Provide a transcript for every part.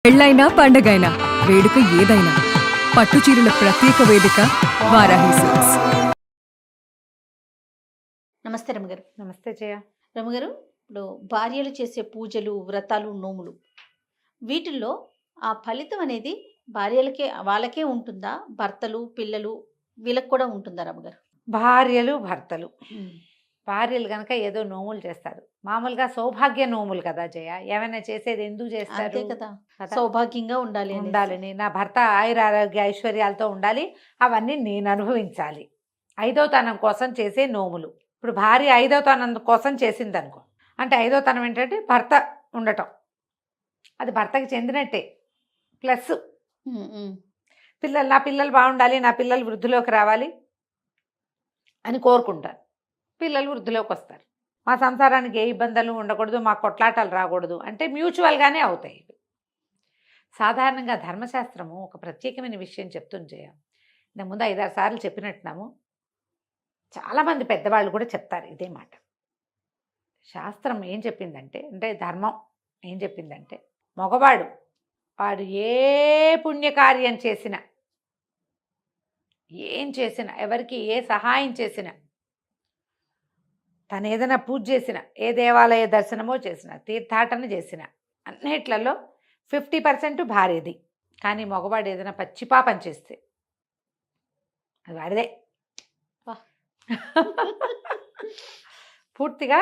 పెళ్ళైనా పండగైనా వేడుక ఏదైనా పట్టుచీరల ప్రత్యేక వేదిక వారాహి సిల్క్స్. నమస్తే రమగారు. నమస్తే జయ. రమగారు, ఇప్పుడు భార్యలు చేసే పూజలు, వ్రతాలు, నోములు, వీటిల్లో ఆ ఫలితం అనేది భార్యలకే వాళ్ళకే ఉంటుందా, భర్తలు పిల్లలు వీళ్ళకి కూడా ఉంటుందా రమగారు? భార్యలు భర్తలు, భార్యలు కనుక ఏదో నోములు చేస్తారు, మామూలుగా సౌభాగ్య నోములు కదా జయ. ఏమైనా చేసేది ఎందుకు చేస్తారు అంతే కదా, సౌభాగ్యంగా ఉండాలి ఉండాలని, నా భర్త ఆయుర ఆరోగ్య ఐశ్వర్యాలతో ఉండాలి, అవన్నీ నేను అనుభవించాలి, ఐదోతనం కోసం చేసే నోములు. ఇప్పుడు భార్య ఐదోతనం కోసం చేసింది అనుకో, అంటే ఐదోతనం ఏంటంటే భర్త ఉండటం, అది భర్తకి చెందినట్టే. ప్లస్ నా పిల్లలు బాగుండాలి, నా పిల్లలు వృద్ధిలోకి రావాలి అని కోరుకుంటారు. పిల్లలు వృద్ధిలోకి వస్తారు, మా సంసారానికి ఏ ఇబ్బందులు ఉండకూడదు, మా కొట్లాటలు రాకూడదు అంటే మ్యూచువల్గానే అవుతాయి. సాధారణంగా ధర్మశాస్త్రము ఒక ప్రత్యేకమైన విషయం చెప్తుంది జయ. ఇంతకుముందు 5-6 సార్లు చెప్పినట్టున్నాము, చాలామంది పెద్దవాళ్ళు కూడా చెప్తారు ఇదే మాట. శాస్త్రం ఏం చెప్పిందంటే, ధర్మం ఏం చెప్పిందంటే, మగవాడు వాడు ఏ పుణ్యకార్యం చేసినా, ఏం చేసినా, ఎవరికి ఏ సహాయం చేసినా, తను ఏదైనా పూజ చేసినా, ఏ దేవాలయ దర్శనమో చేసినా, తీర్థాటన చేసినా, అన్నిట్లలో 50% భార్యది. కానీ మగవాడు ఏదైనా పచ్చిపాపం చేస్తే అది వాడిదే. పూర్తిగా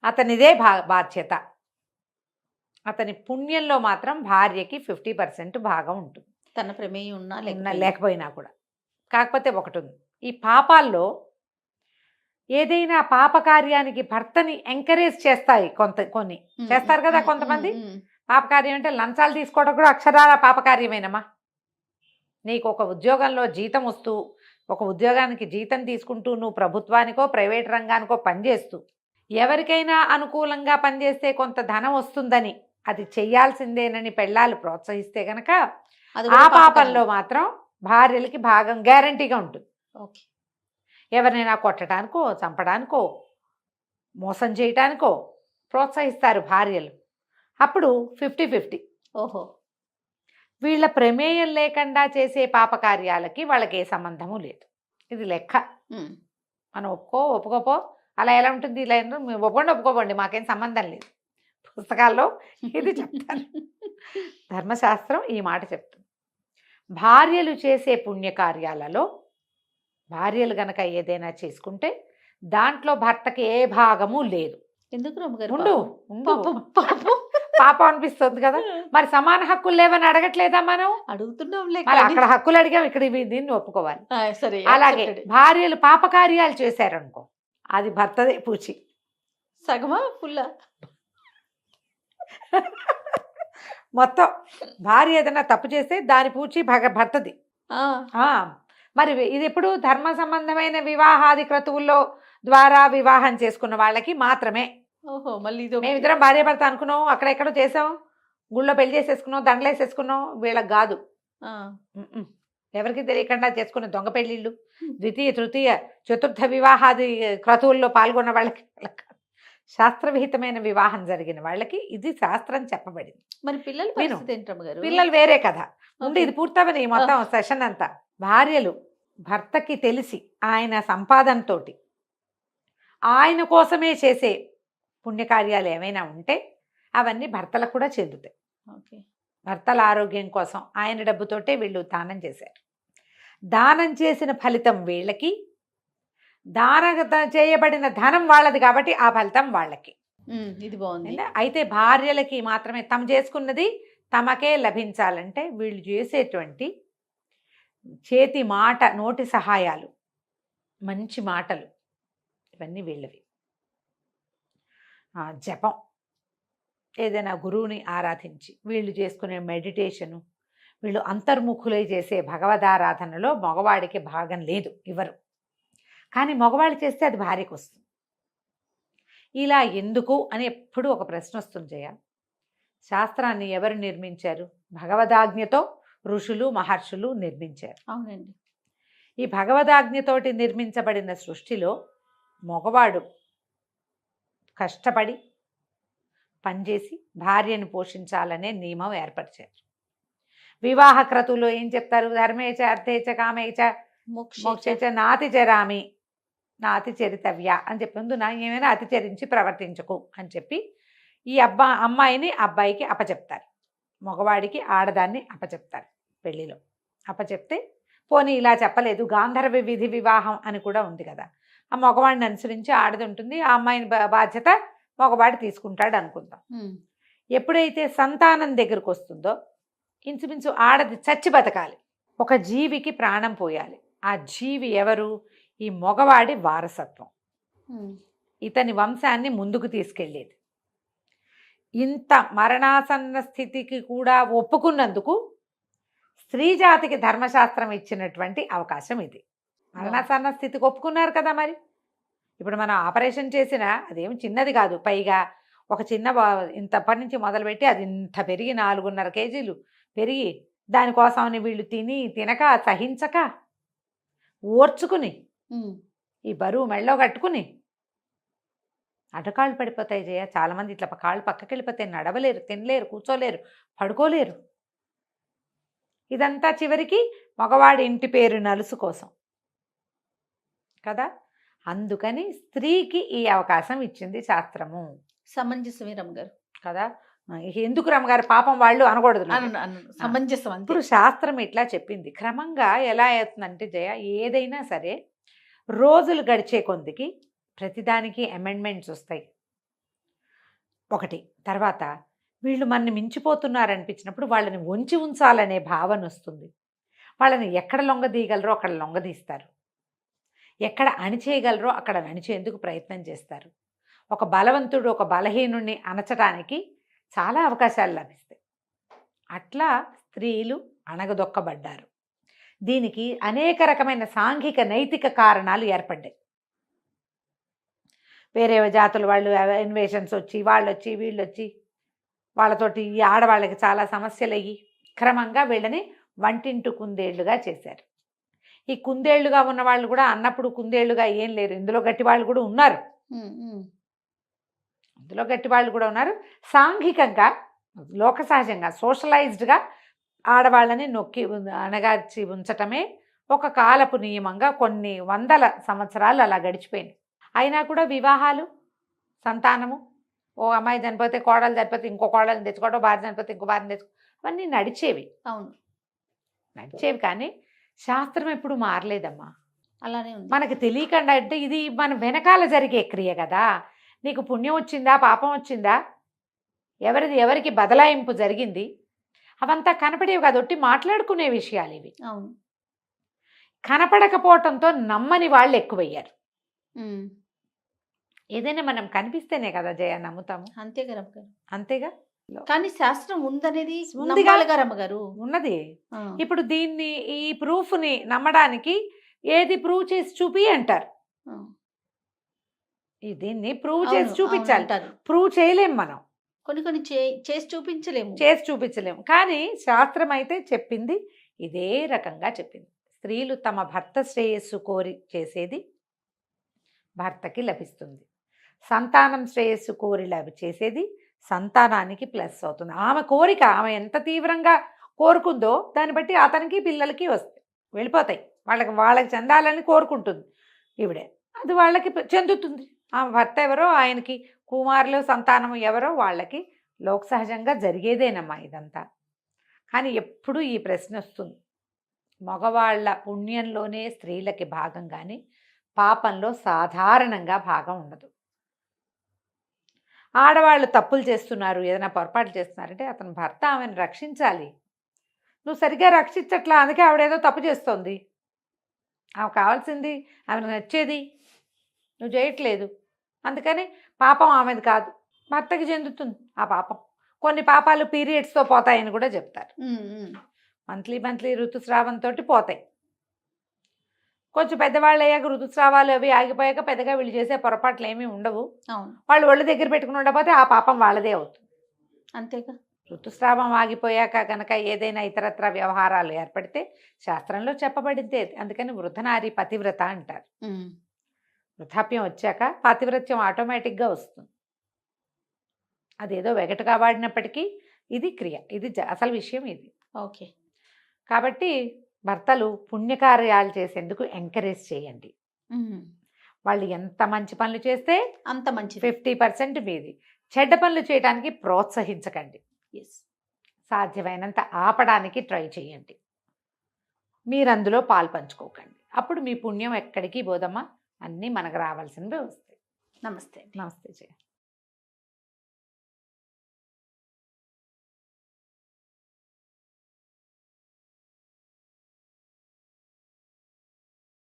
అతనిదే బాధ్యత. అతని పుణ్యంలో మాత్రం భార్యకి 50% భాగం ఉంటుంది, తన ప్రమేయం ఉన్నా లేకపోయినా కూడా. కాకపోతే ఒకటి ఉంది, ఈ పాపాల్లో ఏదైనా పాపకార్యానికి భర్తని ఎంకరేజ్ చేస్తాయి కొన్ని చేస్తారు కదా కొంతమంది. పాపకార్యం అంటే లంచాలు తీసుకోవడం కూడా అక్షరాల పాపకార్యమేనమ్మా. నీకు ఒక ఉద్యోగంలో జీతం వస్తూ, ఒక ఉద్యోగానికి జీతం తీసుకుంటూ, నువ్వు ప్రభుత్వానికో ప్రైవేట్ రంగానికో పనిచేస్తూ, ఎవరికైనా అనుకూలంగా పనిచేస్తే కొంత ధనం వస్తుందని అది చెయ్యాల్సిందేనని పెళ్ళాలు ప్రోత్సహిస్తే గనక ఆ పాపంలో మాత్రం భార్యలకి భాగం గ్యారంటీగా ఉంటుంది. ఓకే, ఎవరినైనా కొట్టడానికో, చంపడానికో, మోసం చేయటానికో ప్రోత్సహిస్తారు భార్యలు. అప్పుడు 50-50. ఓహో, వీళ్ళ ప్రమేయం లేకుండా చేసే పాపకార్యాలకి వాళ్ళకి ఏ సంబంధము లేదు. ఇది లెక్క. మనం ఒప్పుకోపో, అలా ఎలా ఉంటుంది, ఇలా ఒప్పుకోండి, మాకేం సంబంధం లేదు. పుస్తకాల్లో ఇది చెప్తారు. ధర్మశాస్త్రం ఈ మాట చెప్తుంది. భార్యలు చేసే పుణ్యకార్యాలలో భార్యలు గనక ఏదైనా చేసుకుంటే దాంట్లో భర్తకి ఏ భాగము లేదు. ఎందుకు రమ్మగారు? పాపం అనిపిస్తుంది కదా. మరి సమాన హక్కులు లేవని అడగట్లేదా మనం? అడుగుతున్నాం, అక్కడ హక్కులు అడిగాం, ఇక్కడ దీన్ని ఒప్పుకోవాలి. సరే, అలాగే భార్యలు పాపకార్యాలు చేశారనుకో, అది భర్తదే పూచి. సగమా ఫుల్లా? మొత్తం భార్య ఏదైనా తప్పు చేస్తే దాని పూచి భర్తది. మరి ఇది ఎప్పుడు ధర్మ సంబంధమైన వివాహాది క్రతువుల్లో ద్వారా వివాహం చేసుకున్న వాళ్ళకి మాత్రమే. ఓహో, మళ్ళీ మేమిద్దరం భార్య భర్త అనుకున్నాం, అక్కడెక్కడో చేసాం, గుళ్ళో పెళ్లి చేసేసుకున్నాం, దండలేసేసుకున్నాం, వీళ్ళకి కాదు. ఎవరికి తెలియకుండా చేసుకున్న దొంగ పెళ్ళిళ్ళు, ద్వితీయ తృతీయ చతుర్థ వివాహాది క్రతువుల్లో పాల్గొన్న వాళ్ళకి, శాస్త్రవిహితమైన వివాహం జరిగిన వాళ్ళకి ఇది శాస్త్రం చెప్పబడింది. మరి పిల్లలు వేరే కథ ఉండి, ఇది పూర్తవని మొత్తం సెషన్ అంతా. భార్యలు భర్తకి తెలిసి ఆయన సంపాదనతో ఆయన కోసమే చేసే పుణ్యకార్యాలు ఏమైనా ఉంటే అవన్నీ భర్తలకు కూడా చెందుతాయి. భర్తల ఆరోగ్యం కోసం ఆయన డబ్బుతోటే వీళ్ళు దానం చేశారు. దానం చేసిన ఫలితం వీళ్ళకి, చేయబడిన ధనం వాళ్ళది కాబట్టి ఆ ఫలితం వాళ్ళకి. ఇది బాగుంది. అయితే భార్యలకి మాత్రమే తమ చేసుకున్నది తమకే లభించాలంటే వీళ్ళు చేసేటువంటి చేతి మాట, నోటి సహాయాలు, మంచి మాటలు, ఇవన్నీ వీళ్ళవి. జపం, ఏదైనా గురువుని ఆరాధించి వీళ్ళు చేసుకునే మెడిటేషను, వీళ్ళు అంతర్ముఖులై చేసే భగవదారాధనలో మగవాడికి భాగం లేదు, ఇవ్వరు. కానీ మగవాళ్ళు చేస్తే అది భార్యకు వస్తుంది. ఇలా ఎందుకు అని ఎప్పుడూ ఒక ప్రశ్న వస్తుంది జయ. శాస్త్రాన్ని ఎవరు నిర్మించారు? భగవదాజ్ఞతో ఋషులు మహర్షులు నిర్మించారు. అవునండి. ఈ భగవదాజ్ఞతోటి నిర్మించబడిన సృష్టిలో మగవాడు కష్టపడి పనిచేసి భార్యను పోషించాలనే నియమం ఏర్పరిచారు. వివాహ క్రతువులో ఏం చెప్తారు? ధర్మేచ అర్థేచ కామేచ మోక్షేచ మోక్షేచ నాతి చరామి నాతి చరితవ్య అని చెప్పింది. నా ఏమైనా అతిచరించి ప్రవర్తించకు అని చెప్పి ఈ అమ్మాయిని అబ్బాయికి అప్పచెప్తారు. మగవాడికి ఆడదాన్ని అప్పచెప్తారు పెళ్లిలో. అప్పచెప్తే పోనీ ఇలా చెప్పలేదు, గాంధర్వ విధి వివాహం అని కూడా ఉంది కదా, ఆ మగవాడిని అనుసరించి ఆడది ఉంటుంది, ఆ అమ్మాయిని బాధ్యత మగవాడు తీసుకుంటాడు అనుకుందాం. ఎప్పుడైతే సంతానం దగ్గరకు వస్తుందో ఇంచుమించు ఆడది చచ్చి బతకాలి, ఒక జీవికి ప్రాణం పోయాలి. ఆ జీవి ఎవరు? ఈ మగవాడి వారసత్వం, ఇతని వంశాన్ని ముందుకు తీసుకెళ్ళేది. ఇంత మరణాసన్న స్థితికి కూడా ఒప్పుకున్నందుకు స్త్రీ జాతికి ధర్మశాస్త్రం ఇచ్చినటువంటి అవకాశం ఇది. మరణాసన్న స్థితికి ఒప్పుకున్నారు కదా. మరి ఇప్పుడు మనం ఆపరేషన్ చేసినా అదేమి చిన్నది కాదు. పైగా ఒక చిన్న ఇంతప్పటి నుంచి మొదలుపెట్టి అది ఇంత పెరిగి 4.5 కేజీలు పెరిగి దానికోసమని వీళ్ళు తినక సహించక ఓర్చుకుని ఈ బరువు మెళ్ళో కట్టుకుని అటకాళ్ళు పడిపోతాయి జయ. చాలామంది ఇట్లా కాళ్ళు పక్కకి వెళ్ళిపోతాయి, నడవలేరు, తినలేరు, కూర్చోలేరు, పడుకోలేరు. ఇదంతా చివరికి మగవాడి ఇంటి పేరు నలుసు కోసం కదా. అందుకని స్త్రీకి ఈ అవకాశం ఇచ్చింది శాస్త్రము. సమంజసమే రమ్మగారు కదా. ఎందుకు రమ్మగారు పాపం వాళ్ళు అనకూడదు, సమంజసం. ఇప్పుడు శాస్త్రం ఇట్లా చెప్పింది. క్రమంగా ఎలా అవుతుందంటే జయ, ఏదైనా సరే రోజులు గడిచే కొద్దికి ప్రతిదానికి అమెండ్మెంట్స్ వస్తాయి. ఒకటి తర్వాత వీళ్ళు మనని మించిపోతున్నారనిపించినప్పుడు వాళ్ళని వంచి ఉంచాలనే భావన వస్తుంది. వాళ్ళని ఎక్కడ లొంగదీయగలరో అక్కడ లొంగదీస్తారు, ఎక్కడ అణిచేయగలరో అక్కడ అణిచేందుకు ప్రయత్నం చేస్తారు. ఒక బలవంతుడు ఒక బలహీనుణ్ణి అణచడానికి చాలా అవకాశాలు లభిస్తాయి. అట్లా స్త్రీలు అణగదొక్కబడ్డారు. దీనికి అనేక రకమైన సాంఘిక నైతిక కారణాలు ఏర్పడ్డాయి. వేరే జాతుల వాళ్ళు ఇన్వేషన్స్ వచ్చి వాళ్ళొచ్చి వీళ్ళొచ్చి వాళ్ళతోటి ఈ ఆడవాళ్ళకి చాలా సమస్యలు అయ్యి క్రమంగా వీళ్ళని వంటింటి కుందేళ్లుగా చేశారు. ఈ కుందేళ్లుగా ఉన్న వాళ్ళు కూడా అన్నప్పుడు కుందేళ్లుగా ఏం లేరు, ఇందులో గట్టి వాళ్ళు కూడా ఉన్నారు, ఇందులో గట్టి వాళ్ళు కూడా ఉన్నారు. సాంఘికంగా లోక సహజంగా సోషలైజ్డ్గా ఆడవాళ్ళని నొక్కి అణగార్చి ఉంచటమే ఒక కాలపు నియమంగా కొన్ని వందల సంవత్సరాలు అలా గడిచిపోయింది. అయినా కూడా వివాహాలు, సంతానము, ఓ అమ్మాయి చనిపోతే కోడలు చనిపోతే ఇంకో కోడలు తెచ్చుకోవడం, భార్య చనిపోతే ఇంకో భార్యను తెచ్చుకోవడం, అవన్నీ నడిచేవి. అవును, నడిచేవి. కానీ శాస్త్రం ఎప్పుడు మారలేదమ్మా. అలానే ఉంది. మనకి తెలియకుండా అంటే ఇది మన వెనకాల జరిగే క్రియ కదా. నీకు పుణ్యం వచ్చిందా పాపం వచ్చిందా, ఎవరికి బదలాయింపు జరిగింది, అవంతా కనపడేవి కాదు, ఒట్టి మాట్లాడుకునే విషయాలు ఇవి. అవును, కనపడకపోవటంతో నమ్మని వాళ్ళు ఎక్కువయ్యారు. ఏదైనా మనం కనిపిస్తేనే కదా జయ నమ్ముతాము. అంతేగా రమ్మగారు. అంతేగా. కానీ శాస్త్రం ఉందనేది ఉందిగా రమ్మగారు, ఉన్నది. ఇప్పుడు దీన్ని ఈ ప్రూఫ్ని నమ్మడానికి ఏది ప్రూవ్ చేసి చూపి అంటారు. దీన్ని ప్రూవ్ చేసి చూపించాలి, ప్రూవ్ చేయలేం మనం, కొన్ని చేసి చూపించలేము. కానీ శాస్త్రం అయితే చెప్పింది ఇదే రకంగా చెప్పింది. స్త్రీలు తమ భర్త శ్రేయస్సు కోరి చేసేది భర్తకి లభిస్తుంది, సంతానం శ్రేయస్సు కోరి చేసేది సంతానానికి ప్లస్ అవుతుంది. ఆమె కోరిక ఆమె ఎంత తీవ్రంగా కోరుకుందో దాన్ని బట్టి అతనికి పిల్లలకి వస్తాయి, వెళ్ళిపోతాయి. వాళ్ళకి చెందాలని కోరుకుంటుంది ఈవిడే, అది వాళ్ళకి చెందుతుంది. ఆమె భర్త ఎవరో ఆయనకి కుమారులు సంతానం ఎవరో వాళ్ళకి లోక సహజంగా జరిగేదేనమ్మా ఇదంతా. కానీ ఎప్పుడు ఈ ప్రశ్న వస్తుంది, మగవాళ్ళ పుణ్యంలోనే స్త్రీలకి భాగం కానీ పాపంలో సాధారణంగా భాగం ఉండదు. ఆడవాళ్ళు తప్పులు చేస్తున్నారు, ఏదైనా పొరపాటు చేస్తున్నారంటే అతని భర్త ఆమెను రక్షించాలి. నువ్వు సరిగ్గా రక్షించట్లా, అందుకే ఆవిడేదో తప్పు చేస్తోంది, ఆమె కావాల్సింది ఆమెను నచ్చేది నువ్వు చేయట్లేదు, అందుకని పాపం ఆమెది కాదు భర్తకి చెందుతుంది ఆ పాపం. కొన్ని పాపాలు పీరియడ్స్తో పోతాయని కూడా చెప్తారు, మంత్లీ ఋతుస్రావంతో పోతాయి. కొంచెం పెద్దవాళ్ళు అయ్యాక ఋతుస్రావాలు అవి ఆగిపోయాక పెద్దగా వీళ్ళు చేసే పొరపాట్లు ఏమీ ఉండవు. వాళ్ళు ఒళ్ళు దగ్గర పెట్టుకుని ఉండకపోతే ఆ పాపం వాళ్ళదే అవుతుంది, అంతేగా. ఋతుస్రావం ఆగిపోయాక కనుక ఏదైనా ఇతరత్ర వ్యవహారాలు ఏర్పడితే శాస్త్రంలో చెప్పబడిందే. అందుకని వృద్ధనారి పతివ్రత అంటారు. వృద్ధాప్యం వచ్చాక పాతివ్రత్యం ఆటోమేటిక్గా వస్తుంది. అదేదో వెగటుగా వాడినప్పటికీ ఇది క్రియ, ఇది అసలు విషయం ఇది. ఓకే. కాబట్టి భర్తలు పుణ్యకార్యాలు చేసేందుకు ఎంకరేజ్ చేయండి. వాళ్ళు ఎంత మంచి పనులు చేస్తే అంత మంచిది. 50% మీది. చెడ్డ పనులు చేయడానికి ప్రోత్సహించకండి. ఎస్. సాధ్యమైనంత ఆపడానికి ట్రై చేయండి. మీరు అందులో పాలు పంచుకోకండి. అప్పుడు మీ పుణ్యం ఎక్కడికి పోదమ్మా, అన్నీ మనకు రావాల్సినవి వస్తాయి. నమస్తే. నమస్తే జయ.